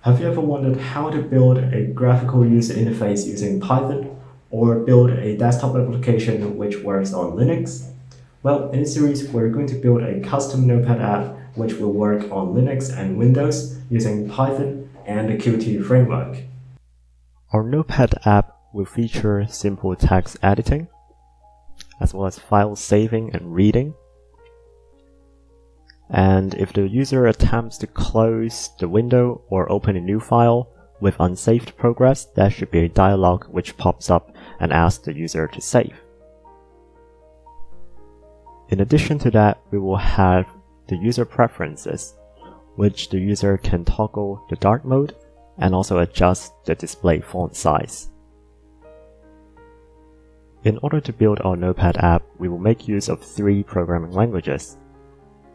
Have you ever wondered how to build a graphical user interface using Python, or build a desktop application which works on Linux? Well, in this series, we're going to build a custom Notepad app which will work on Linux and Windows using Python and the Qt framework. Our Notepad app will feature simple text editing, as well as file saving and reading. And if the user attempts to close the window or open a new file with unsaved progress, there should be a dialog which pops up and asks the user to save. In addition to that, we will have the user preferences, which the user can toggle the dark mode and also adjust the display font size. In order to build our Notepad app, we will make use of 3 programming languages.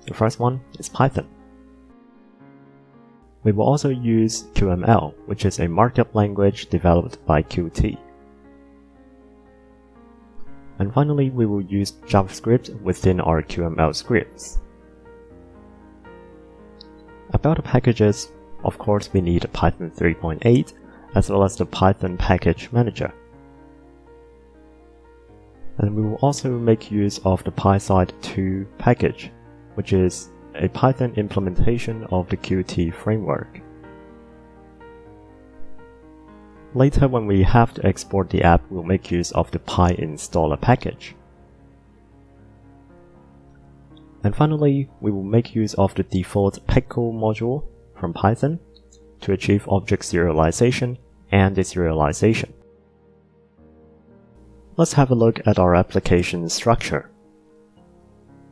The first one is Python. We will also use QML, which is a markup language developed by Qt. And finally, we will use JavaScript within our QML scripts. About the packages, of course, we need Python 3.8 as well as the Python Package Manager. And we will also make use of the PySide2 package, which is a Python implementation of the Qt framework. Later, when we have to export the app, we'll make use of the PyInstaller package. And finally, we will make use of the default pickle module from Python to achieve object serialization and deserialization. Let's have a look at our application structure.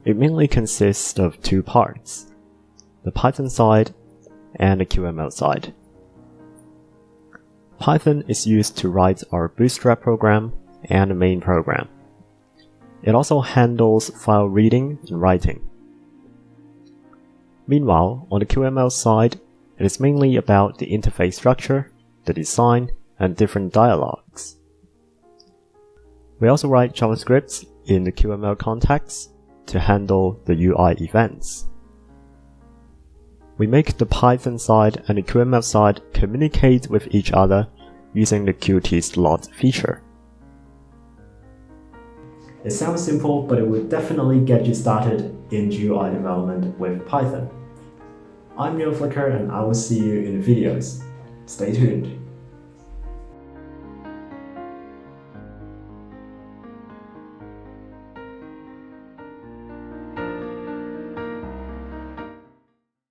It mainly consists of 2 parts, the Python side and the QML side. Python is used to write our Bootstrap program and the main program. It also handles file reading and writing. Meanwhile, on the QML side, it is mainly about the interface structure, the design, and different dialogues. We also write JavaScript in the QML context to handle the UI events. We make the Python side and the QML side communicate with each other using the Qt slot feature. It sounds simple, but it will definitely get you started in GUI development with Python. I'm Neil Flicker, and I will see you in the videos. Stay tuned.